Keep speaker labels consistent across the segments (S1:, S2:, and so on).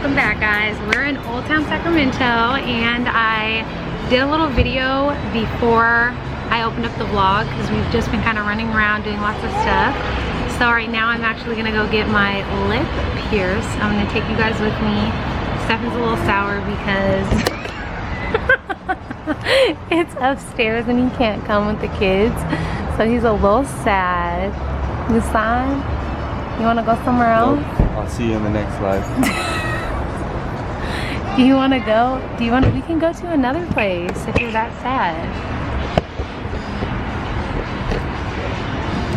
S1: Welcome back, guys. We're in Old Town Sacramento, and I did a little video before I opened up the vlog because we've just been kind of running around doing lots of stuff. So right now I'm actually gonna go get my lip pierced. I'm gonna take you guys with me. Stefan's a little sour because it's upstairs and he can't come with the kids. So he's a little sad. You sad? You wanna go somewhere else?
S2: I'll see you in the next life.
S1: Do you wanna go? We can go to another place if you're that sad.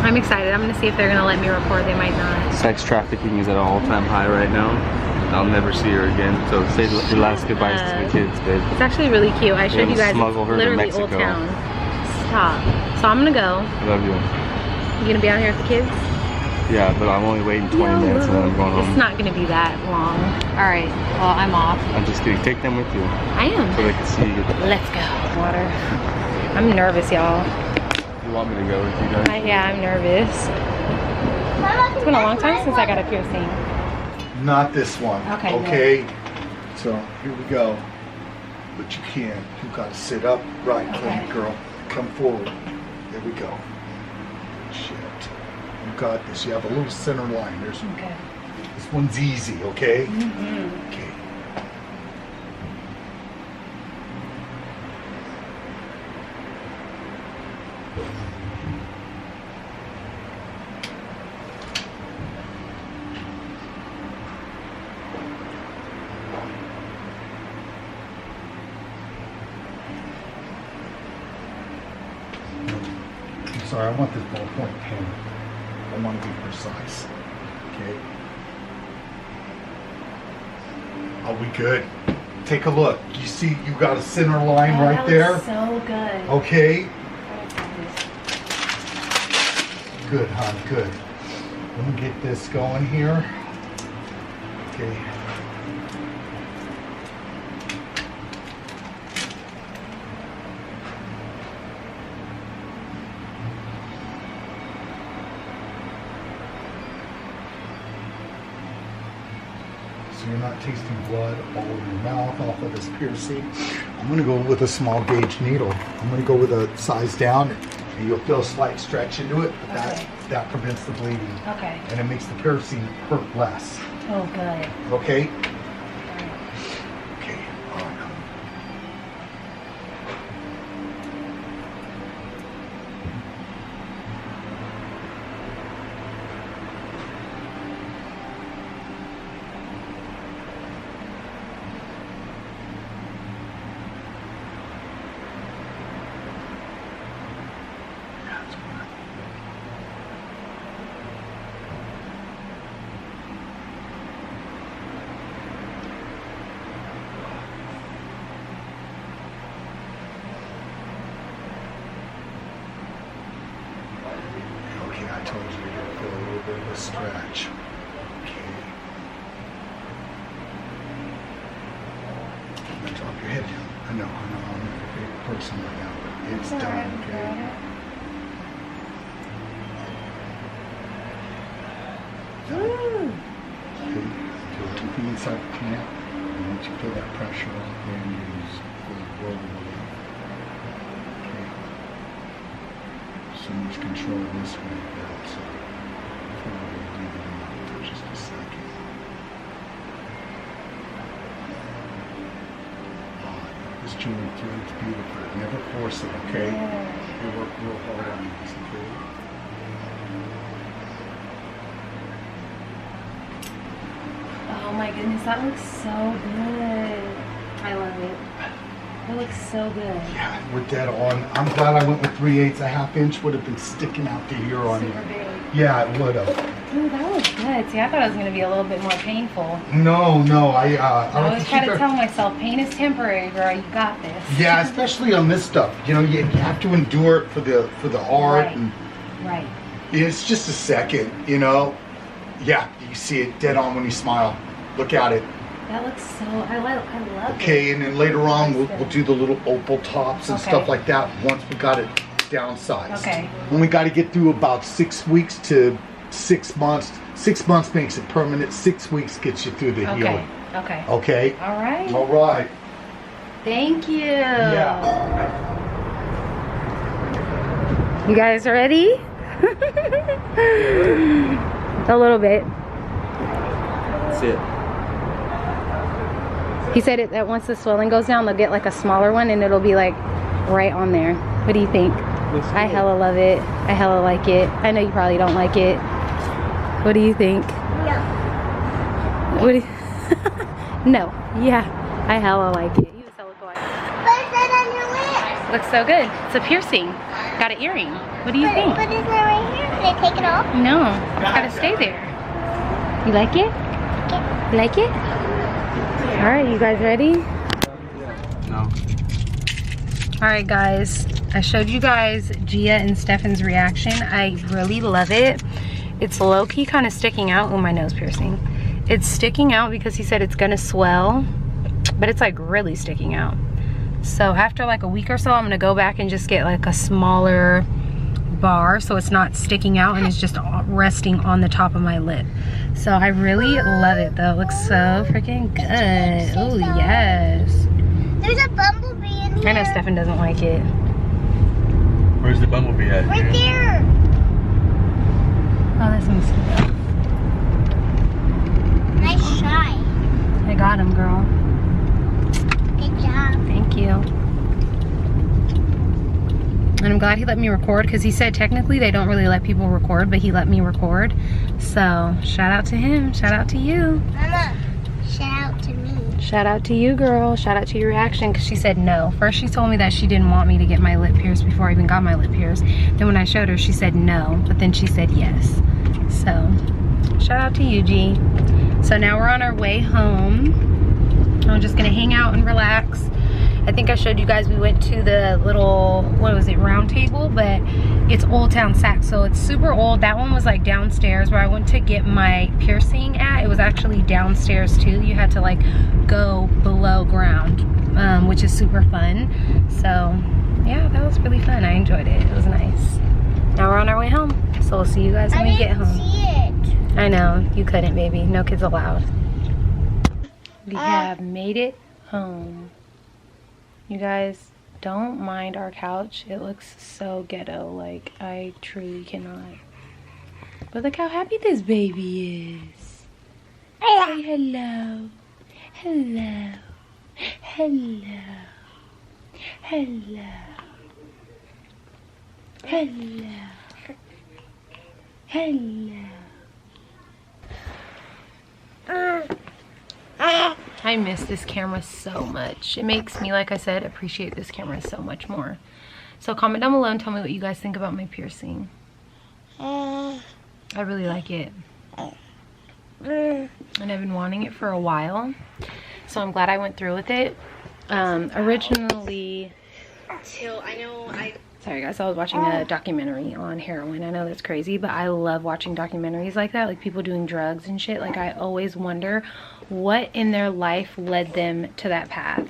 S1: I'm excited. I'm gonna see if they're gonna let me record. They might not.
S2: Sex trafficking is at an all-time high right now. I'll never see her again. So say your last goodbyes to the kids, babe.
S1: It's actually really cute. I showed you guys.
S2: Smuggle her to
S1: Literally
S2: Mexico.
S1: Old Town. Stop. So I'm gonna go.
S2: I love you.
S1: You gonna be out here with the kids?
S2: Yeah, but I'm only waiting 20 minutes and then I'm going home.
S1: It's not gonna be that long. All right. Well, I'm off.
S2: I'm just kidding. Take them with you.
S1: I am.
S2: So they can see you.
S1: Let's go. Water. I'm nervous, y'all.
S2: You want me to go with you guys?
S1: Yeah, I'm nervous. It's been a long time since I got a piercing.
S3: Not this one.
S1: Okay.
S3: So here we go. But you can't. You gotta sit up, right, clean, girl. Come forward. There we go. Shit. You got this. You have a little center line. There's.
S1: Okay.
S3: This one's easy. Okay. Okay. Sorry, I want this ballpoint pen. I want to be precise. Okay. Are we good? Take a look. You see, you got a center line right there.
S1: So good.
S3: Okay. Good, hon. Good. Let me get this going here. Okay. You're not tasting blood all over your mouth off of this piercing. I'm going to go with a small gauge needle. I'm going to go with a size down, and you'll feel a slight stretch into it, but that prevents the bleeding.
S1: Okay.
S3: And it makes the piercing hurt less.
S1: Oh, good.
S3: Okay? Okay. All right. I told you you're going to feel a little bit of a stretch. Okay. I'm going to drop your head down. I know, I'm a big person right now, but it's done, okay? Okay, so keep it inside the can. And once you feel that pressure off, then you just roll it away. So much control this way, so probably leave it alone for just a second. This journey through, it's beautiful. Never force it, okay? You work real hard on this, okay?
S1: Oh my goodness, that looks so good. I love it. It looks so good.
S3: Yeah, we're dead on. I'm glad I went with 3/8. A half inch would have been sticking out to here on you.
S1: Super big.
S3: Yeah, it would have.
S1: Ooh, that looks good. See, I thought it was going to be a little bit more painful.
S3: No, I
S1: always try to tell myself, pain is temporary, girl. You got this.
S3: Yeah, especially on this stuff. You know, you have to endure it for the art.
S1: Right.
S3: And
S1: Right.
S3: it's just a second, you know. Yeah, you see it dead on when you smile. Look at it.
S1: That looks so, I love it.
S3: Okay, and then later on we'll do the little opal tops and stuff like that once we got it downsized.
S1: Okay.
S3: And we got to get through about 6 weeks to 6 months. 6 months makes it permanent. 6 weeks gets you through the healing.
S1: Okay.
S3: Okay?
S1: All right.
S3: All right.
S1: Thank you.
S3: Yeah.
S1: You guys ready? A little bit.
S2: That's it.
S1: He said that once the swelling goes down, they'll get like a smaller one and it'll be like right on there. What do you think? I hella love it. I hella like it. I know you probably don't like it. What do you think?
S4: No.
S1: What do you No. Yeah. I hella like it. You sell it
S4: Put that on your lip.
S1: Looks so good. It's a piercing. Got an earring. What do you think?
S4: Put it right here. Can I take it off?
S1: No. It's gotta stay there. You like it? You like it? Alright, you guys ready?
S2: No.
S1: Alright guys, I showed you guys Gia and Stefan's reaction. I really love it. It's low-key kind of sticking out. Oh, my nose piercing. It's sticking out because he said it's gonna swell, but it's like really sticking out. So after like a week or so, I'm gonna go back and just get like a smaller bar so it's not sticking out and it's just resting on the top of my lip. So I really love it though. It looks so freaking good. Oh yes.
S4: There's a bumblebee in here.
S1: I know Stefan doesn't like it.
S2: Where's the bumblebee at?
S4: Right there.
S1: Oh, that's a mosquito.
S4: Nice shot.
S1: I got him, girl.
S4: Good job.
S1: Thank you. And I'm glad he let me record because he said technically they don't really let people record, but he let me record. So shout out to him. Shout out to you.
S4: Mama, shout out to me.
S1: Shout out to you, girl. Shout out to your reaction because she said no. First she told me that she didn't want me to get my lip pierced before I even got my lip pierced. Then when I showed her, she said no, but then she said yes. So shout out to you, G. So now we're on our way home. I'm just gonna hang out and relax. I think I showed you guys we went to the little, what was it, round table, but it's Old Town Sac, so it's super old. That one was like downstairs where I went to get my piercing at. It was actually downstairs too. You had to like go below ground, which is super fun. So yeah, that was really fun. I enjoyed it. It was nice. Now we're on our way home, so we'll see you guys when we get home.
S4: See it.
S1: I know, you couldn't, baby. No kids allowed. We have made it home. You guys, don't mind our couch. It looks so ghetto. Like, I truly cannot. But look how happy this baby is. Say hello. Hello. Hello. Hello. Hello. Hello. I miss this camera so much. It makes me, like I said, appreciate this camera so much more. So comment down below and tell me what you guys think about my piercing. I really like it. And I've been wanting it for a while. So I'm glad I went through with it. Originally, sorry guys, I was watching a documentary on heroin. I know that's crazy, but I love watching documentaries like that, like people doing drugs and shit. Like I always wonder what in their life led them to that path.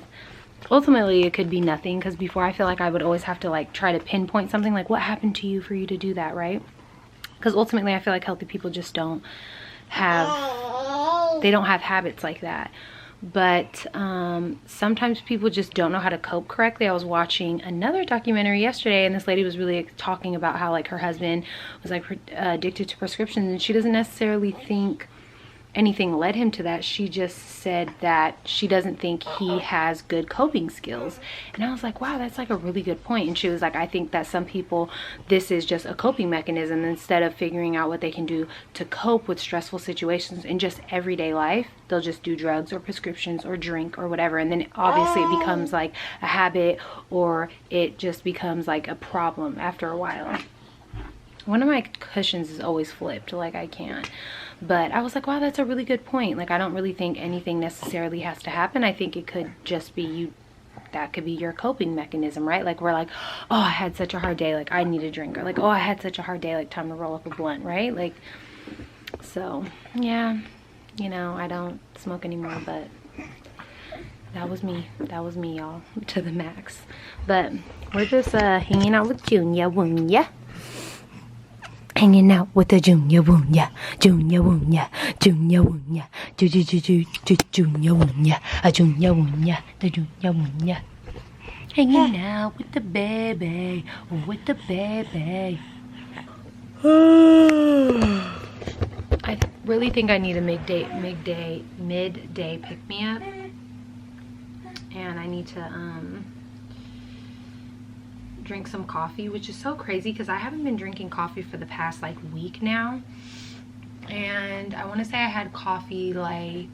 S1: Ultimately, it could be nothing, because before I feel like I would always have to like try to pinpoint something like what happened to you for you to do that, right? Because ultimately I feel like healthy people just don't have habits like that. But sometimes people just don't know how to cope correctly. I was watching another documentary yesterday, and this lady was really talking about how like her husband was like addicted to prescriptions, and she doesn't necessarily think anything led him to that. She just said that she doesn't think he has good coping skills. And I was like, wow, that's like a really good point. And she was like, I think that some people, this is just a coping mechanism. Instead of figuring out what they can do to cope with stressful situations in just everyday life, they'll just do drugs or prescriptions or drink or whatever. And then obviously it becomes like a habit, or it just becomes like a problem after a while. One of my cushions is always flipped, like I can't. But I was like, wow, that's a really good point. Like, I don't really think anything necessarily has to happen. I think it could just be you, that could be your coping mechanism, right? Like, we're like, oh, I had such a hard day, like I need a drink. Or like, oh, I had such a hard day, like time to roll up a blunt, right? Like, so yeah, you know, I don't smoke anymore, but that was me, y'all, to the max. But we're just hanging out with Junior. Hanging out with the Junior Wunya, Junior Wunya, Junior Wunya, Junior Wunya, a Junior Wunya, the Junior Wunya. Hanging out with the baby, with the baby. I really think I need a midday pick me up, and I need to drink some coffee, which is so crazy because I haven't been drinking coffee for the past like week now, and I want to say I had coffee like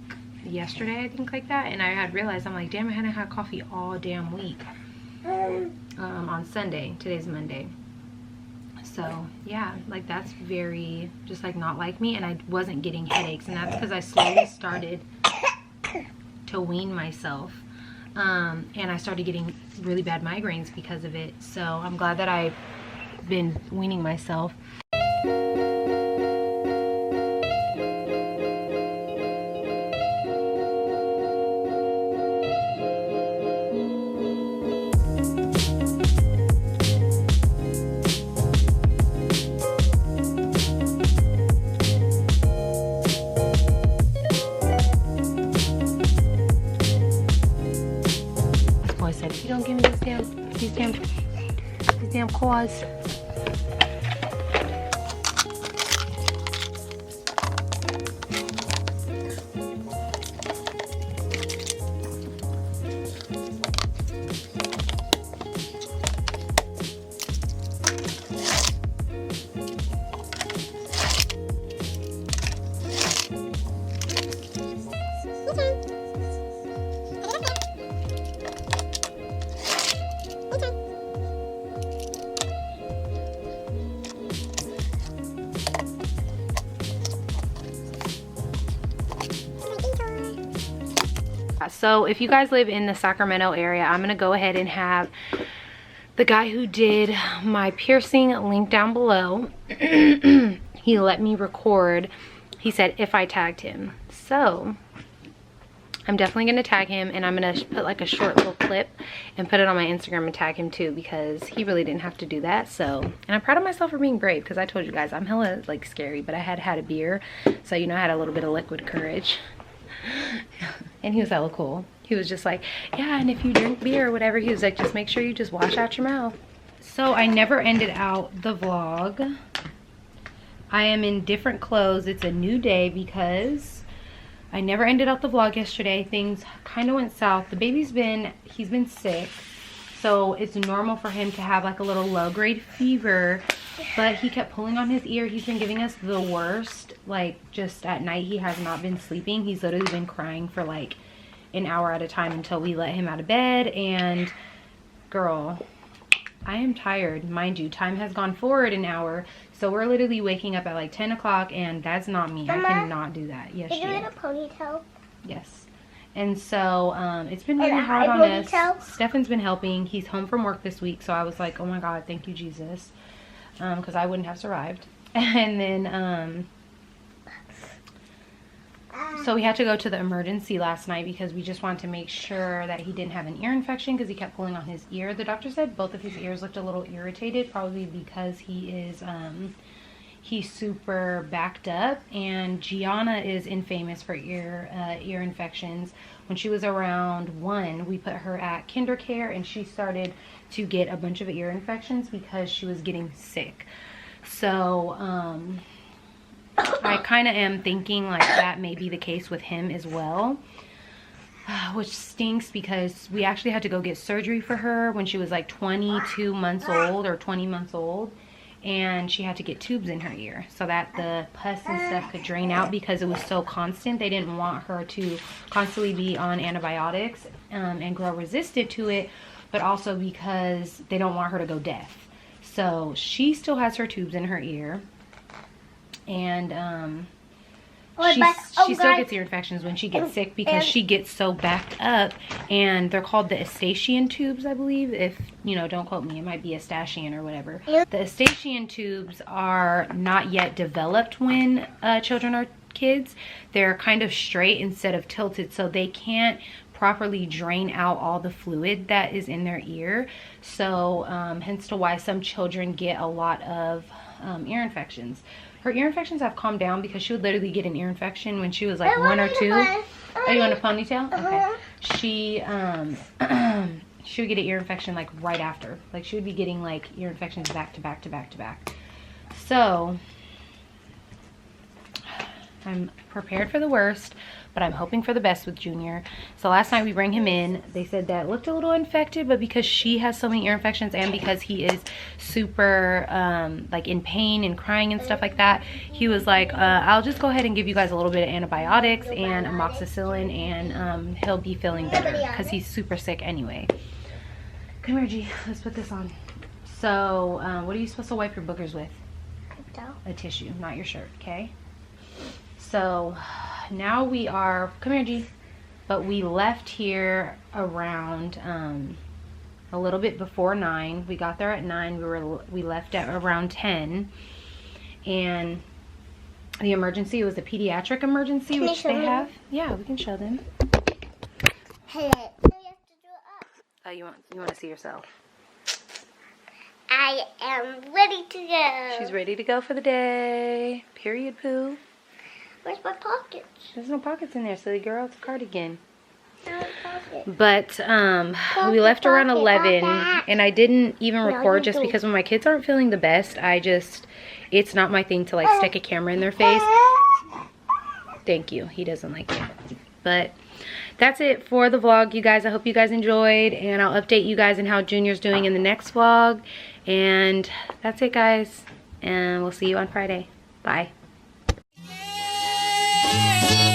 S1: yesterday, I think, like that, and I had realized, I'm like, damn, I hadn't had coffee all damn week. On Sunday, today's Monday, so yeah, like that's very just like not like me, and I wasn't getting headaches, and that's because I slowly started to wean myself. And I started getting really bad migraines because of it. So I'm glad that I've been weaning myself. If you don't give me these damn claws. So if you guys live in the Sacramento area, I'm gonna go ahead and have the guy who did my piercing linked down below. He let me record. He said if I tagged him. So I'm definitely gonna tag him, and I'm gonna put like a short little clip and put it on my Instagram and tag him too, because he really didn't have to do that. So, and I'm proud of myself for being brave, because I told you guys I'm hella like scary, but I had a beer, so you know I had a little bit of liquid courage. And he was hella cool. He was just like, yeah, and if you drink beer or whatever, he was like, just make sure you just wash out your mouth. So I never ended out the vlog. I am in different clothes. It's a new day because I never ended out the vlog yesterday. Things kind of went south. The baby's he's been sick, so it's normal for him to have like a little low-grade fever, but he kept pulling on his ear. He's been giving us the worst, like just at night he has not been sleeping. He's literally been crying for like an hour at a time until we let him out of bed. And girl, I am tired. Mind you, time has gone forward an hour, so we're literally waking up at like 10 o'clock, and that's not me. Mama, I cannot do that. Yes, you in a ponytail? Yes. And so it's been really hard on us. Stefan's been helping. He's home from work this week, so I was like, oh my God, thank you, Jesus, because I wouldn't have survived. And then so we had to go to the emergency last night because we just wanted to make sure that he didn't have an ear infection, because he kept pulling on his ear. The doctor said both of his ears looked a little irritated, probably because he is he's super backed up. And Gianna is infamous for ear infections. When she was around 1, we put her at kinder care, and she started to get a bunch of ear infections because she was getting sick. So I kind of am thinking like that may be the case with him as well, which stinks because we actually had to go get surgery for her when she was like 22 months old or 20 months old, and she had to get tubes in her ear so that the pus and stuff could drain out, because it was so constant. They didn't want her to constantly be on antibiotics and grow resistant to it, but also because they don't want her to go deaf. So she still has her tubes in her ear. And she still gets ear infections when she gets sick, because she gets so backed up, and they're called the Eustachian tubes, I believe. If you know, don't quote me, it might be Eustachian or whatever. The Eustachian tubes are not yet developed when children are kids. They're kind of straight instead of tilted, so they can't properly drain out all the fluid that is in their ear. So hence to why some children get a lot of ear infections. Her ear infections have calmed down because she would literally get an ear infection when she was like 1 or 2. Oh, you want a ponytail? Okay. She would get an ear infection like right after. Like she would be getting like ear infections back to back to back to back. So I'm prepared for the worst, but I'm hoping for the best with Junior. So last night we bring him in. They said that it looked a little infected, but because she has so many ear infections and because he is super like in pain and crying and stuff like that, he was like, I'll just go ahead and give you guys a little bit of antibiotics and amoxicillin, and he'll be feeling better because he's super sick anyway. Come here, G. Let's put this on. So what are you supposed to wipe your boogers with? A tissue, not your shirt, okay? So now we are, come here, G. But we left here around a little bit before 9. We got there at 9. We left at around 10. And the emergency was a pediatric emergency, which they have. Yeah, we can show them.
S4: Hello. You have to do it up.
S1: Oh, you want to see yourself?
S4: I am ready to go.
S1: She's ready to go for the day. Period, poo.
S4: Where's my pockets?
S1: There's no pockets in there, silly girl. It's a cardigan.
S4: No pockets.
S1: But we left around 11, and I didn't even record just because when my kids aren't feeling the best, it's not my thing to like stick a camera in their face. Thank you. He doesn't like it. But that's it for the vlog, you guys. I hope you guys enjoyed, and I'll update you guys on how Junior's doing in the next vlog. And that's it, guys. And we'll see you on Friday. Bye.
S5: Yeah.